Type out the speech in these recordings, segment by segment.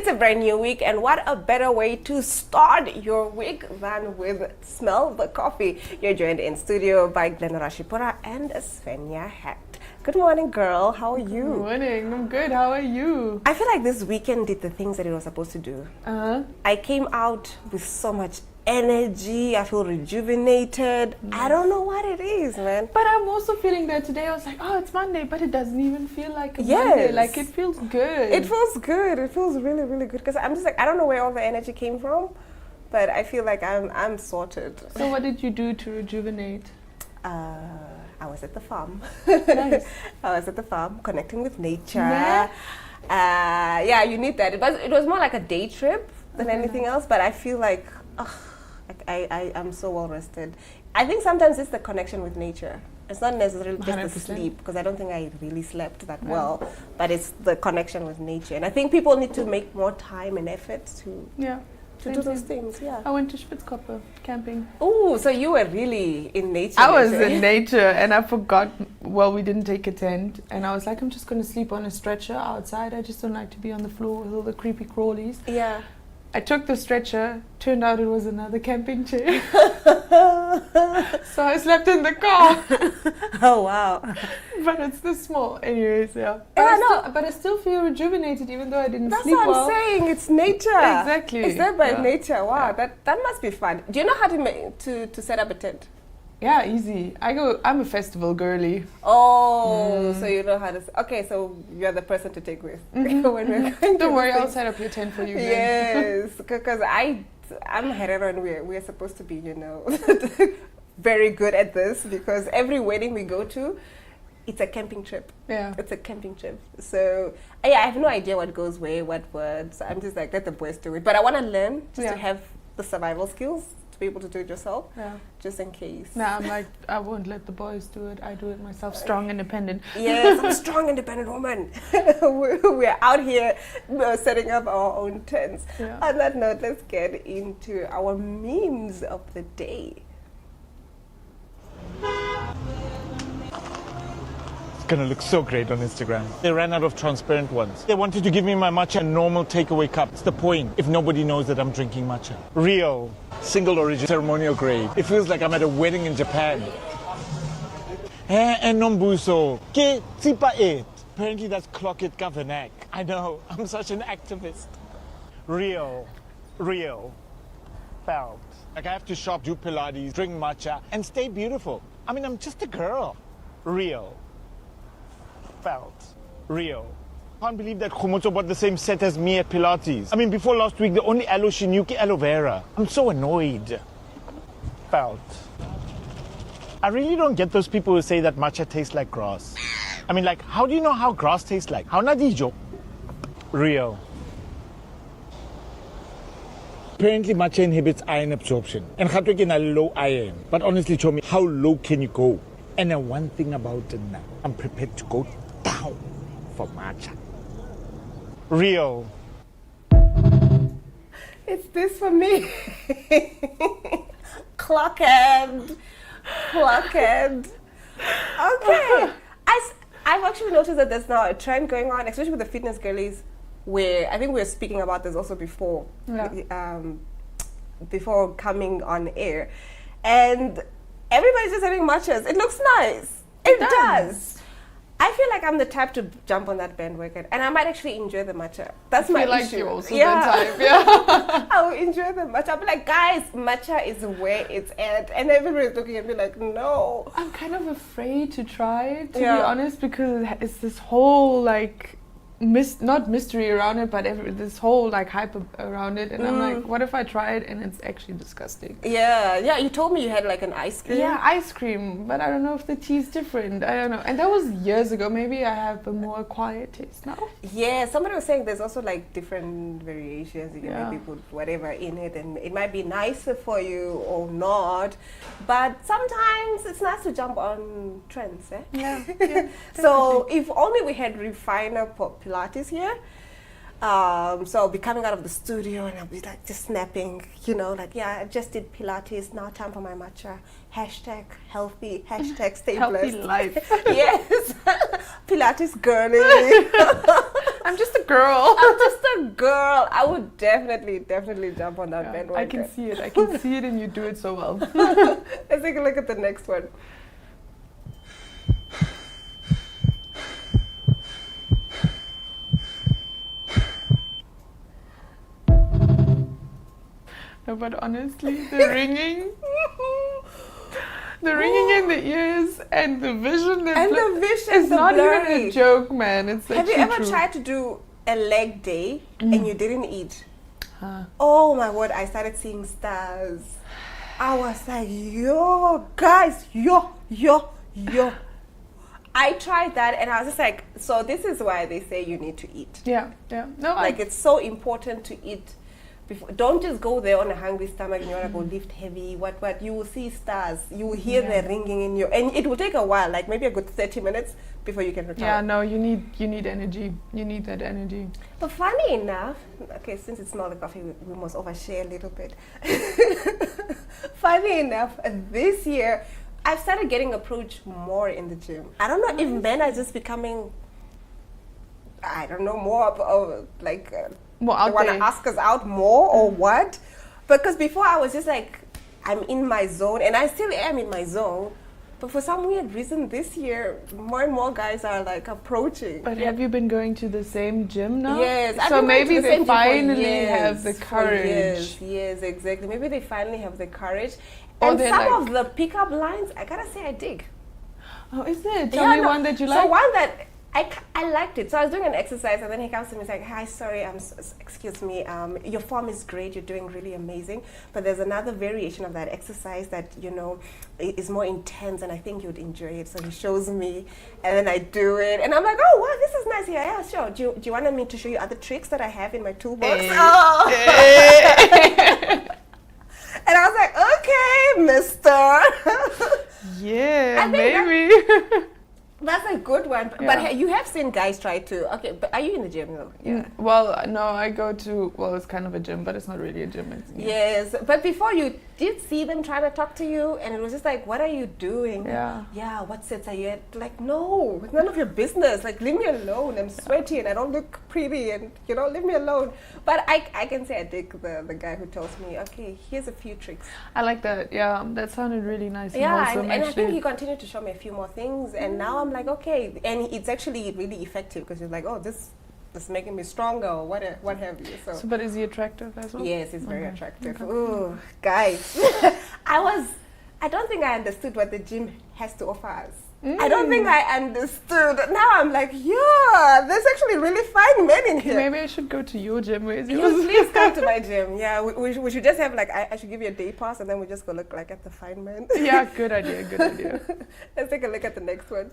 It's a brand new week, and what a better way to start your week than with Smell the Coffee. You're joined in studio by Glenn Rashipura and Svenja Hecht. Good morning, girl. How are you? Good morning. I'm good. How are you? I feel like this weekend did the things that it was supposed to do. I came out with so much energy. I feel rejuvenated. Nice. I don't know what it is, man. But I'm also feeling that today. I was like, oh, it's Monday, but it doesn't even feel like a Yes. Monday. Like, it feels good. It feels good. It feels really, really good. Because I'm just like, I don't know where all the energy came from, but I feel like I'm sorted. So what did you do to rejuvenate? I was at the farm. Nice. I was at the farm connecting with nature. Yeah. Yeah, you need that. It was more like a day trip than anything else, but I feel like, I'm so well rested. I think sometimes it's the connection with nature. It's not necessarily just 100%. the sleep, because I don't think I really slept that well, but it's the connection with nature. And I think people need to make more time and effort to do those things. Yeah. I went to Spitzkoppe camping. Oh, so you were really in nature. I was nature. in nature and I forgot, well, we didn't take a tent. And I was like, I'm just going to sleep on a stretcher outside. I just don't like to be on the floor with all the creepy crawlies. Yeah. I took the stretcher, turned out it was another camping chair. So I slept in the car. Oh, wow. But it's this small. Anyways, yeah. But I still feel rejuvenated even though I didn't That's sleep what well. I'm saying. It's nature. Exactly. It's there by Yeah. nature. Wow, Yeah. that must be fun. Do you know how to set up a tent? Yeah, easy. I'm a festival girly. Oh, so you know how to. Okay, so you're the person to take with when we're going. Don't to worry, these I'll things. set up your tent for you. Glenn. Yes, because I'm Herero and we're supposed to be, very good at this, because every wedding we go to, it's a camping trip. Yeah. It's a camping trip. So I have no idea what goes where, what words. I'm just like, let the boys do it. But I want to learn just to have the survival skills to be able to do it yourself, just in case. No, I'm like, I won't let the boys do it. I do it myself. Strong, independent. Yes, I'm a strong, independent woman. We're out here setting up our own tents. Yeah. On that note, let's get into our memes of the day. It's gonna look so great on Instagram. They ran out of transparent ones. They wanted to give me my matcha normal takeaway cup. It's the point if nobody knows that I'm drinking matcha. Real, single origin, ceremonial grade. It feels like I'm at a wedding in Japan. And nombuso, ke tsipa it. Apparently that's clock it Gavanak. I know, I'm such an activist. Real, felt. Like I have to shop, do Pilates, drink matcha, and stay beautiful. I mean, I'm just a girl. Real. Felt. Real. Can't believe that Khomotso bought the same set as me at Pilates. I mean, before last week, the only aloe shinuki aloe vera. I'm so annoyed. Felt. I really don't get those people who say that matcha tastes like grass. I mean, like, how do you know how grass tastes like? How nadijo? Real. Apparently, matcha inhibits iron absorption. And Khatwek in a low iron. But honestly, show me, how low can you go? And then one thing about it now, I'm prepared to go down for matcha. Real. It's this for me. Clockhead. Okay. I've actually noticed that there's now a trend going on, especially with the fitness girlies, where I think we were speaking about this also before, before coming on air, and everybody's just having matchas. It looks nice. It does. I feel like I'm the type to jump on that bandwagon, and I might actually enjoy the matcha. That's my issue. You're also the type, I will enjoy the matcha. I'll be like, guys, matcha is where it's at, and everybody's looking at me like, no. I'm kind of afraid to try it, to be honest, because it's this whole like not mystery around it, but this whole like hype around it, and I'm like, what if I try it and it's actually disgusting? Yeah. You told me you had like an ice cream. Yeah, ice cream, but I don't know if the tea's different. I don't know, and that was years ago. Maybe I have a more quiet taste now. Yeah, somebody was saying there's also like different variations. You can maybe put whatever in it, and it might be nicer for you or not. But sometimes it's nice to jump on trends, eh? Yeah. So if only we had refiner Pilates here. So I'll be coming out of the studio and I'll be like just snapping, I just did Pilates, now time for my matcha. Hashtag healthy, hashtag stay Healthy blessed. life. Yes. Pilates girly. I'm just a girl. I'm just a girl. I would definitely jump on that bandwagon. I can see it. I can see it, and you do it so well. Let's take a look at the next one. No, but honestly, the ringing. The ringing in the ears and the vision. It's not blurry. even a joke, man. It's Have you actually ever true. tried to do a leg day and you didn't eat? Huh. Oh my word, I started seeing stars. I was like, yo, guys, yo. I tried that and I was just like, so this is why they say you need to eat. Yeah. No, Like it's so important to eat. Don't just go there on a hungry stomach and you want to go lift heavy, what. You will see stars. You will hear the ringing in your... And it will take a while, like maybe a good 30 minutes before you can recover. Yeah, no, you need energy. You need that energy. But funny enough, okay, since it's not the coffee, we must overshare a little bit. Funny enough, this year, I've started getting approached more in the gym. I don't know if men are just becoming, I don't know, more of like... More they out want there. to ask us out more or what? Because before I was just like, I'm in my zone, and I still am in my zone. But for some weird reason, this year, more and more guys are like approaching. But have you been going to the same gym now? Yes. I've So been going to maybe the same they gym for finally years, have the for courage. Yes, exactly. Maybe they finally have the courage. Or And they're some like- of the pickup lines, I gotta say, I dig. Oh, is it? Tell me one that you like. So one that I liked it. So I was doing an exercise, and then he comes to me and he's like, "Hi, sorry, excuse me. Your form is great. You're doing really amazing. But there's another variation of that exercise that is more intense, and I think you'd enjoy it." So he shows me, and then I do it, and I'm like, "Oh, wow, this is nice. Yeah, sure. Do you want me to show you other tricks that I have in my toolbox?" Oh. And I was like, "Okay, mister." Yeah, I think maybe. That's a good one. Yeah. But you have seen guys try to. Okay, but are you in the gym though? Yeah. Well, no, I go to, it's kind of a gym, but it's not really a gym. It's, Yes, but before you did see them trying to talk to you, and it was just like, what are you doing? Yeah. Yeah, what sets are you at? Like, no, it's none of your business. Like, leave me alone. I'm sweaty and I don't look pretty, and leave me alone. But I can say I dig the guy who tells me, okay, here's a few tricks. I like that. Yeah, that sounded really nice. Yeah, and wholesome, and I think he actually. continued to show me a few more things, and now I'm like, okay, and it's actually really effective because he's like, oh, this is making me stronger or what have you. So But is he attractive as well? yes, it's very Okay. attractive. Okay. Ooh, guys, I don't think I understood what the gym has to offer us. I don't think I understood. Now I'm like, yeah, there's actually really fine men in here. Maybe I should go to your gym. Where is You yours? please come to my gym. Yeah, we should just have like, I should give you a day pass and then we just go look like at the fine men. Yeah, good idea. Good idea. Let's take a look at the next one.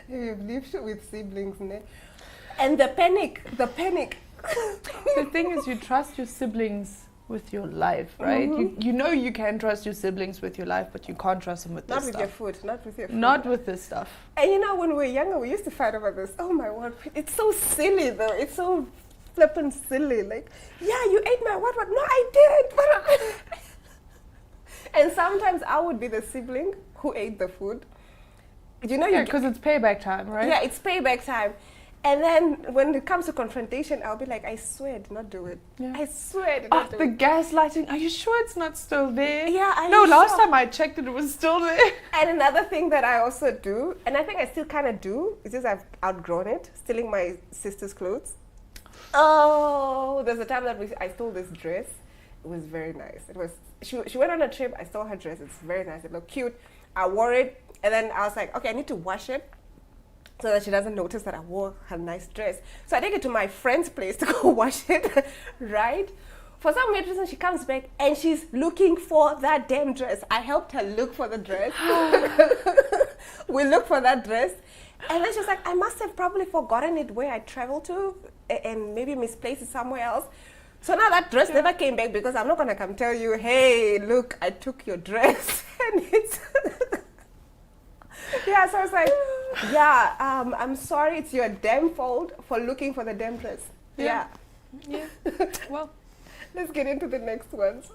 You've lived with siblings, ne? And the panic. The thing is, you trust your siblings with your life, right? You know you can trust your siblings with your life, but you can't trust them with Not this with stuff. your food, not with your food. Not with this stuff. And when we were younger, we used to fight over this. Oh my word, it's so silly though. It's so flippin' silly. Like, yeah, you ate my what? No, I didn't. And sometimes I would be the sibling who ate the food. Yeah, because it's payback time, right? Yeah, it's payback time. And then when it comes to confrontation, I'll be like, I swear, do not do it. Yeah. I swear, do Oh, not do the it. gaslighting. Are you sure it's not still there? Yeah, are No, you last sure? time I checked it was still there. And another thing that I also do, and I think I still kind of do, is just I've outgrown it, stealing my sister's clothes. Oh, there's a time that I stole this dress. It was very nice. It was she went on a trip. I stole her dress. It's very nice. It looked cute. I wore it, and then I was like, okay, I need to wash it so that she doesn't notice that I wore her nice dress. So I take it to my friend's place to go wash it, right? For some weird reason, she comes back and she's looking for that damn dress. I helped her look for the dress. We looked for that dress. And then she was like, I must have probably forgotten it where I traveled to and maybe misplaced it somewhere else. So now that dress never came back because I'm not going to come tell you, hey, look, I took your dress. And it's... Yeah, so I was like, yeah, I'm sorry, it's your damn fault for looking for the damn dress. Yeah. Yeah. Well, Let's get into the next ones.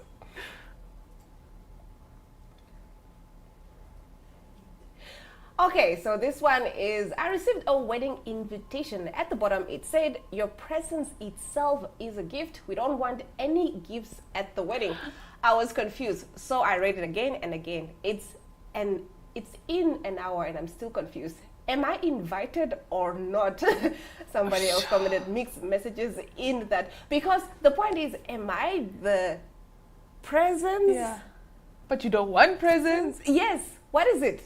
Okay, so this one is, I received a wedding invitation. At the bottom, it said, your presence itself is a gift. We don't want any gifts at the wedding. I was confused, so I read it again and again. It's in an hour and I'm still confused. Am I invited or not? Somebody else commented mixed messages in that. Because the point is, am I the presence? Yeah. But you don't want presents? Yes. What is it?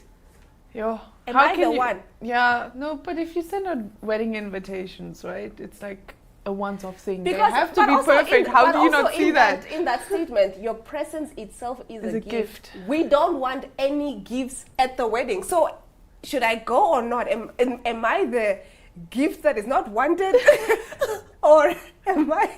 Yo, Am how I can the you- one? Yeah, no, but if you send out wedding invitations, right? It's like a once-off thing. Because they have to but be also perfect. in- How but do you also not see in that? In that statement, your presence itself is Is a a gift. We don't want any gifts at the wedding. So should I go or not? Am I the gift that is not wanted? Or am I?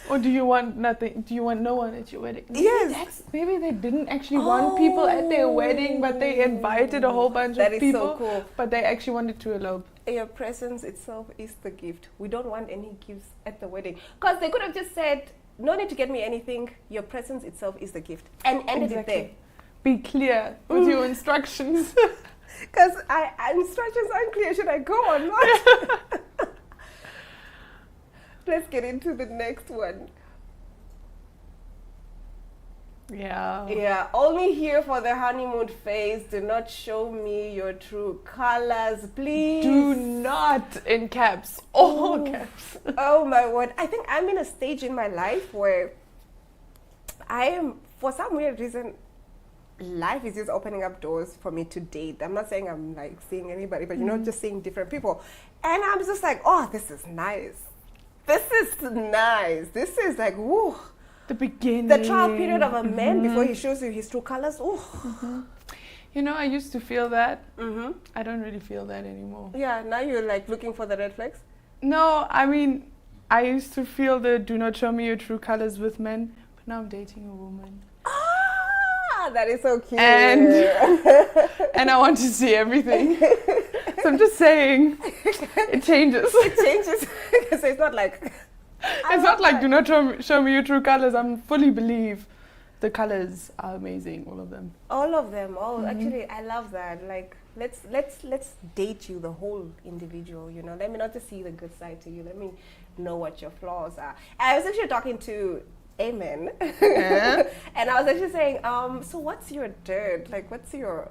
Or do you want nothing? Do you want no one at your wedding? Maybe Yes. maybe they didn't actually want people at their wedding, but they invited a whole bunch That of is so people. cool. But they actually wanted to elope. Your presence itself is the gift. We don't want any gifts at the wedding. Because they could have just said, no need to get me anything. Your presence itself is the gift. And ended it there. Be clear with your instructions. Because instructions aren't clear. Should I go or not? Let's get into the next one. Yeah. Yeah, only here for the honeymoon phase. Do not show me your true colors, please. Do not in caps. All Ooh. caps. Oh my word. I think I'm in a stage in my life where I am, for some weird reason, life is just opening up doors for me to date. I'm not saying I'm like seeing anybody, but you know, just seeing different people. And I'm just like, oh, this is nice. This is nice. This is like, woo. The beginning. The trial period of a man before he shows you his true colors. Ooh. You know, I used to feel that. Mm-hmm. I don't really feel that anymore. Yeah, now you're like looking for the red flags. No, I mean, I used to feel the do not show me your true colors with men, but now I'm dating a woman. Ah, that is so cute. And and I want to see everything. So I'm just saying, it changes. It changes. So it's not like... It's not like do not show me your true colors. I fully believe the colors are amazing, all of them. All of them. Oh, actually, I love that. Like, let's date you, the whole individual. You know, let me not just see the good side to you. Let me know what your flaws are. I was actually talking to Amen, and I was actually saying, so what's your dirt? Like, what's your?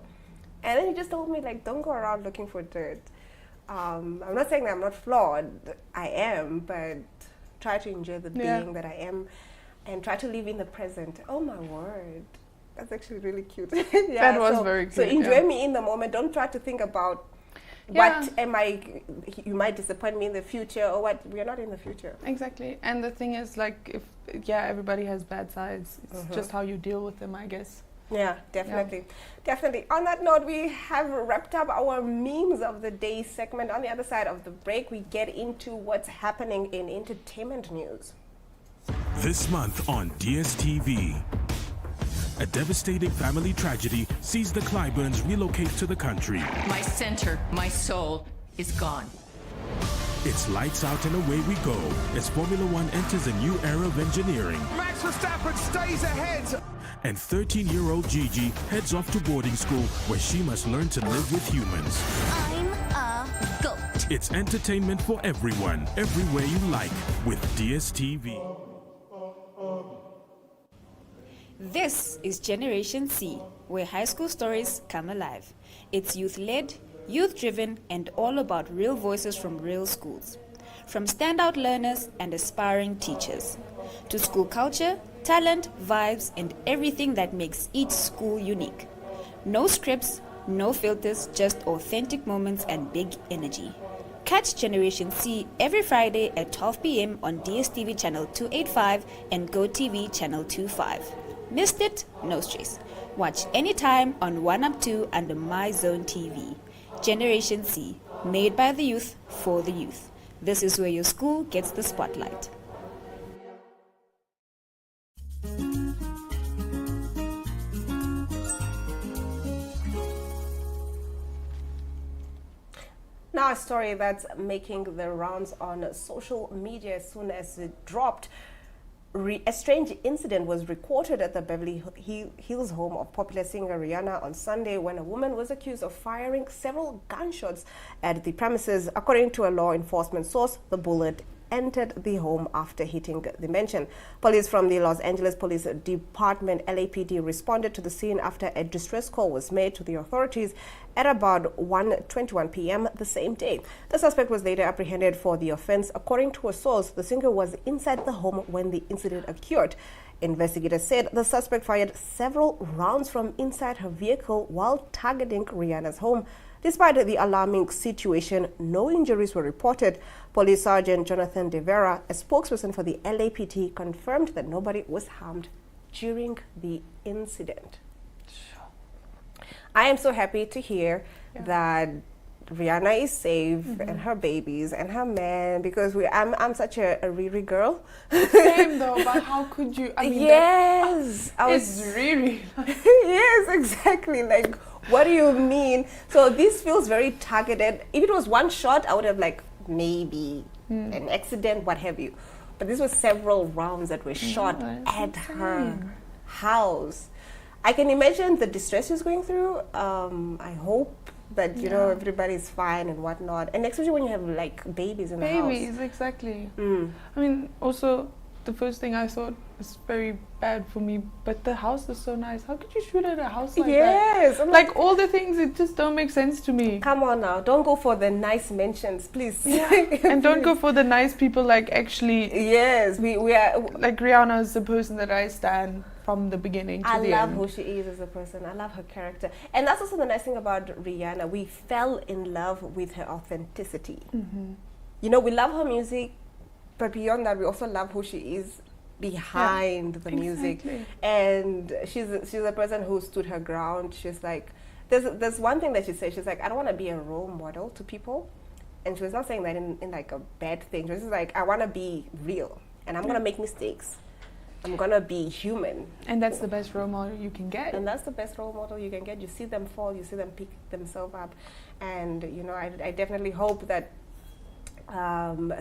And then he just told me, like, don't go around looking for dirt. I'm not saying that I'm not flawed. I am, but try to enjoy the being that I am, and try to live in the present. Oh my word. That's actually really cute. Yeah, That was very cute. So enjoy me in the moment. Don't try to think about what am I, you might disappoint me in the future or what. We are not in the future. Exactly. And the thing is, like, everybody has bad sides. It's just how you deal with them, I guess. Yeah, definitely. Definitely. On that note, we have wrapped up our memes of the day segment. On the other side of the break, we get into what's happening in entertainment news. This month on DSTV, a devastating family tragedy sees the Clyburns relocate to the country. My center, my soul, is gone. It's lights out and away we go as Formula One enters a new era of engineering. Max Verstappen stays ahead. And 13-year-old Gigi heads off to boarding school where she must learn to live with humans. I'm a goat. It's entertainment for everyone, everywhere you like, with DSTV. This is Generation C, where high school stories come alive. It's youth-led, youth-driven, and all about real voices from real schools. From standout learners and aspiring teachers, to school culture, talent, vibes, and everything that makes each school unique. No scripts, no filters, just authentic moments and big energy. Catch Generation C every Friday at 12 p.m. on DSTV channel 285 and GoTV channel 25. Missed it? No stress. Watch anytime on 1UP2 under My Zone TV. Generation C, made by the youth for the youth. This is where your school gets the spotlight. Now, a story that's making the rounds on social media as soon as it dropped. A strange incident was recorded at the Beverly Hills home of popular singer Rihanna on Sunday when a woman was accused of firing several gunshots at the premises. According to a law enforcement source, the bullet entered the home after hitting the mansion. Police from the Los Angeles Police Department, LAPD, responded to the scene after a distress call was made to the authorities at about 1:21 p.m. the same day. The suspect was later apprehended for the offense. According to a source, the singer was inside the home when the incident occurred. Investigators said the suspect fired several rounds from inside her vehicle while targeting Rihanna's home. Despite the alarming situation, no injuries were reported. Police Sergeant Jonathan De Vera, a spokesperson for the LAPD, confirmed that nobody was harmed during the incident. I am so happy to hear that Rihanna is safe, and her babies and her man, because I'm such a Riri girl. Same though, but how could you? I mean, yes, it's Riri. Yes, exactly. Like, what do you mean? So this feels very targeted. If it was one shot, I would have like maybe an accident, what have you. But this was several rounds that were shot at her house. I can imagine the distress she's going through. I hope that you know everybody's fine and whatnot, and especially when you have like babies in the house. Babies, exactly. I mean, also the first thing I thought is very bad for me, but the house is so nice. How could you shoot at a house like that? Yes, I'm like all the things, it just don't make sense to me. Come on now, don't go for the nice mentions, please. Yeah. And don't go for the nice people. Like actually, yes, we are. Like Rihanna is the person that I stand from the beginning to the end. I love who she is as a person. I love her character. And that's also the nice thing about Rihanna. We fell in love with her authenticity. You know, we love her music, but beyond that, we also love who she is behind the music. And she's a person who stood her ground. She's like, there's one thing that she said. She's like, I don't want to be a role model to people. And she was not saying that in like a bad thing. She was just like, I want to be real. And I'm going to make mistakes. I'm gonna be human. And that's the best role model you can get. And that's the best role model you can get. You see them fall, you see them pick themselves up. And you know, I definitely hope that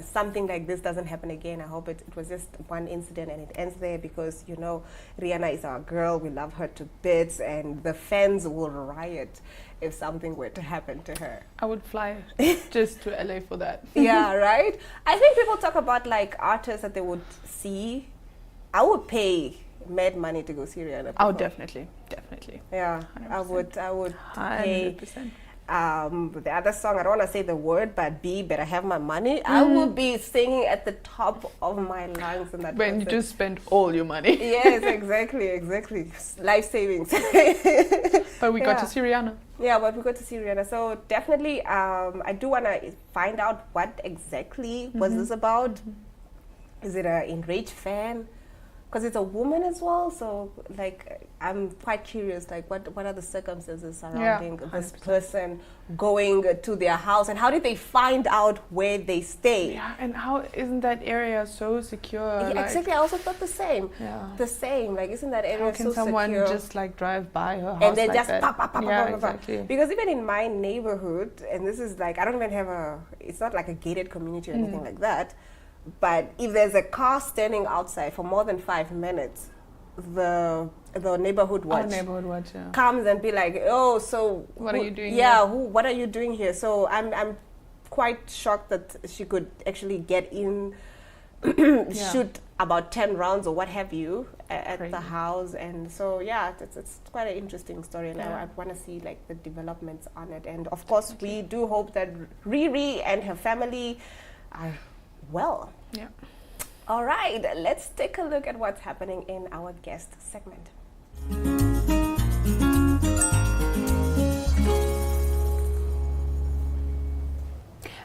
something like this doesn't happen again. I hope it was just one incident and it ends there, because you know, Rihanna is our girl. We love her to bits, and the fans will riot if something were to happen to her. I would fly just to LA for that. Yeah, right? I think people talk about like artists that they would see. I would pay mad money to go see Rihanna. Oh, definitely. Yeah, 100%. I would pay. 100%. The other song, I don't want to say the word, but Better Have My Money. I would be singing at the top of my lungs in that when concert. you just spend all your money. Yes, exactly. Life savings. But we got to see Rihanna. Yeah, but we got to see Rihanna. So definitely, I do want to find out what exactly was this about. Is it an enraged fan? Because it's a woman as well, so like I'm quite curious, like what are the circumstances surrounding this person going to their house, and how did they find out where they stay? Yeah, and how isn't that area so secure? Yeah, like, exactly, I also thought the same. Yeah. The same, like isn't that area how can so someone secure? just like drive by her house And then like just that? pop. Exactly. Because even in my neighborhood, and this is like I don't even have it's not like a gated community or anything like that. But if there's a car standing outside for more than 5 minutes, the neighborhood watch, comes and be like, oh, so what are you doing? Yeah, what are you doing here? So I'm quite shocked that she could actually get in, shoot about 10 rounds or what have you at the house. And so yeah, it's quite an interesting story, and I want to see like the developments on it. And of course, we do hope that Riri and her family are well. Yeah. All right, let's take a look at what's happening in our guest segment.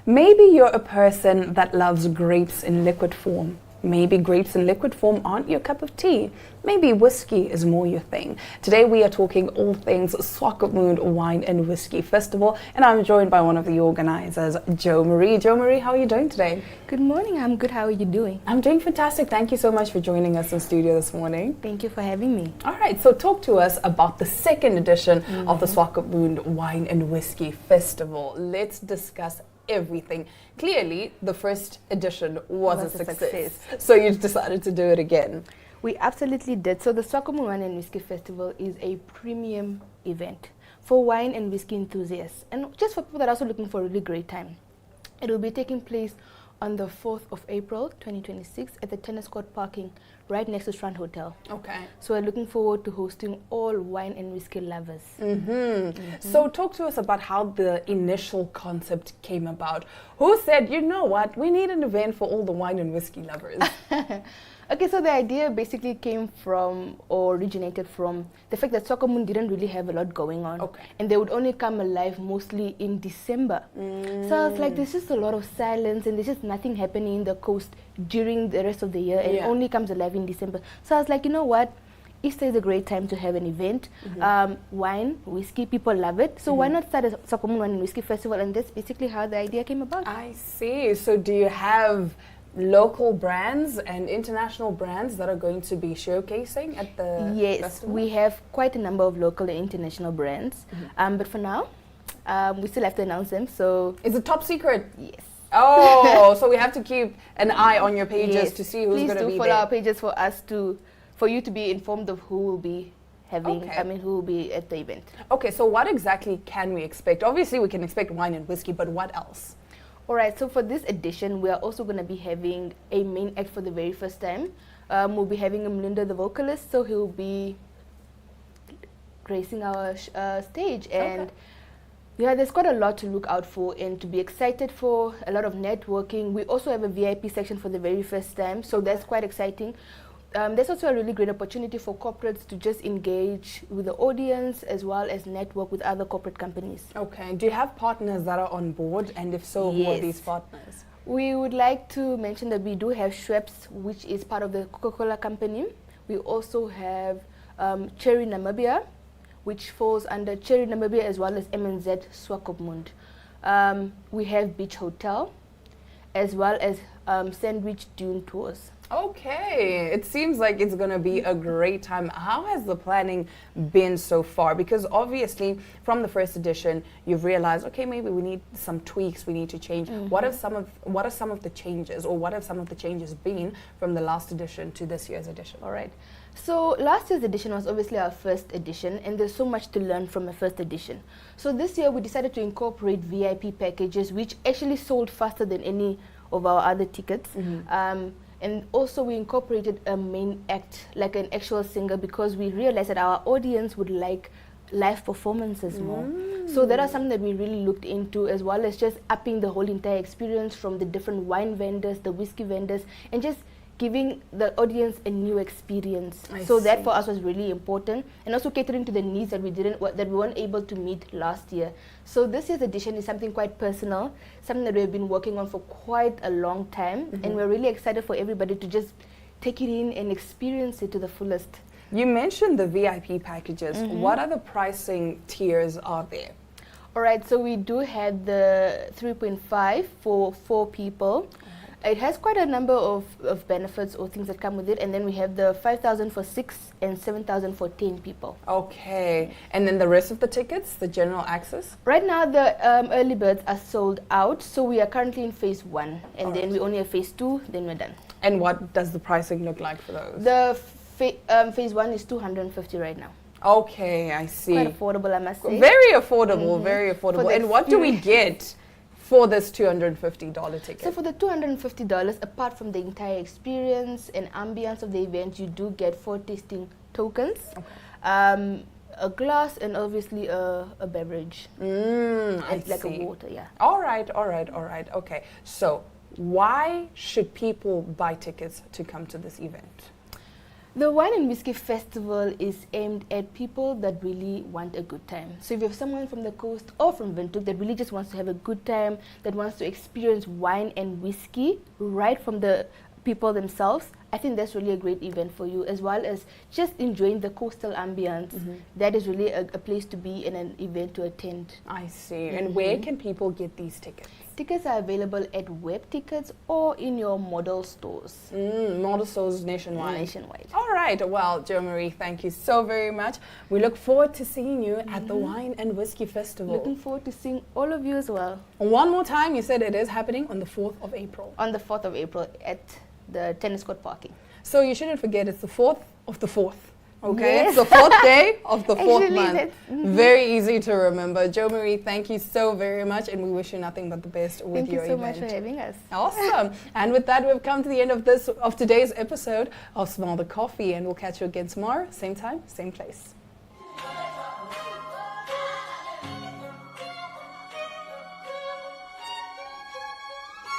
Maybe you're a person that loves grapes in liquid form. Maybe grapes in liquid form aren't your cup of tea. Maybe whiskey is more your thing. Today we are talking all things Swakopmund Wine and Whiskey Festival, and I'm joined by one of the organizers, Jo Marie. Jo Marie, how are you doing today? Good morning, I'm good. How are you doing? I'm doing fantastic. Thank you so much for joining us in studio this morning. Thank you for having me. All right, so talk to us about the second edition of the Swakopmund Wine and Whiskey Festival. Let's discuss everything. Clearly, the first edition was a success. So you decided to do it again. We absolutely did. So the Swakopmund Wine and Whiskey Festival is a premium event for wine and whiskey enthusiasts, and just for people that are also looking for a really great time. It will be taking place on the 4th of April 2026 at the tennis court parking right next to Strand Hotel. Okay. So we're looking forward to hosting all wine and whiskey lovers. So talk to us about how the initial concept came about. Who said, you know what, we need an event for all the wine and whiskey lovers? Okay, so the idea basically came from or originated from the fact that Swakopmund didn't really have a lot going on. Okay. And they would only come alive mostly in December. So I was like, there's just a lot of silence and there's just nothing happening in the coast during the rest of the year, and it only comes alive in December. So I was like, you know what? Easter is a great time to have an event. Wine, whiskey, people love it. So why not start a Swakopmund Wine and Whiskey Festival? And that's basically how the idea came about. I see. So do you have local brands and international brands that are going to be showcasing at the festival? We have quite a number of local and international brands. But for now, we still have to announce them. So is it top secret? Yes. Oh, so we have to keep an eye on your pages to see who's going to be there. Please do follow our pages for you to be informed of who will be having, who will be at the event. Okay, so what exactly can we expect? Obviously, we can expect wine and whiskey, but what else? All right, so for this edition, we are also going to be having a main act for the very first time. We'll be having Mlinda, the vocalist, so he'll be gracing our stage. And yeah, there's quite a lot to look out for and to be excited for, a lot of networking. We also have a VIP section for the very first time, so that's quite exciting. There's also a really great opportunity for corporates to just engage with the audience as well as network with other corporate companies. Okay. Do you have partners that are on board? And if so, who are these partners? We would like to mention that we do have Schweppes, which is part of the Coca-Cola company. We also have Cherry Namibia, which falls under Cherry Namibia as well as MNZ Swakopmund. We have Beach Hotel, as well as Sandwich Dune Tours. Okay, it seems like it's going to be a great time. How has the planning been so far? Because obviously from the first edition, you've realized, okay, maybe we need some tweaks, we need to change. What are some of the changes, or what have some of the changes been from the last edition to this year's edition? All right. So last year's edition was obviously our first edition, and there's so much to learn from a first edition. So this year we decided to incorporate VIP packages, which actually sold faster than any of our other tickets. And also we incorporated a main act, like an actual singer, because we realized that our audience would like live performances more. So that is something that we really looked into, as well as just upping the whole entire experience from the different wine vendors, the whiskey vendors, and just giving the audience a new experience. That for us was really important, and also catering to the needs that we weren't able to meet last year. So this year's edition is something quite personal, something that we've been working on for quite a long time, and we're really excited for everybody to just take it in and experience it to the fullest. You mentioned the VIP packages. What other pricing tiers are there? All right, so we do have the 3.5 for 4 people. It has quite a number of benefits or things that come with it, and then we have the 5,000 for 6 and 7,000 for 10 people. Okay, and then the rest of the tickets, the general access? Right now the early birds are sold out, so we are currently in phase 1, and then we only have phase 2, then we're done. And what does the pricing look like for those? The phase 1 is 250 right now. Okay, I see. Quite affordable, I must say. Very affordable, very affordable. And what do we get for this $250 ticket? So for the $250, apart from the entire experience and ambience of the event, you do get 4 tasting tokens, a glass, and obviously a beverage. Like a water, All right. Okay. So why should people buy tickets to come to this event? The Wine and Whiskey Festival is aimed at people that really want a good time. So if you have someone from the coast or from Windhoek that really just wants to have a good time, that wants to experience wine and whiskey right from the people themselves, I think that's really a great event for you, as well as just enjoying the coastal ambience. That is really a place to be and an event to attend. I see. And where can people get these tickets? Tickets are available at Web Tickets or in your model stores. Model stores nationwide. Nationwide. All right. Well, Jo Marie, thank you so very much. We look forward to seeing you at the Wine and Whiskey Festival. Looking forward to seeing all of you as well. One more time, you said it is happening on the 4th of April. On the 4th of April at the tennis court parking. So you shouldn't forget it's the 4th of the 4th. Okay, Yes. it's the 4th day of the 4th Actually, month. that's- Very easy to remember. Jo Marie, thank you so very much, and we wish you nothing but the best with Thank your you so event. much for having us. Awesome. And with that, we've come to the end of today's episode of Smell the Coffee, and we'll catch you again tomorrow, same time, same place.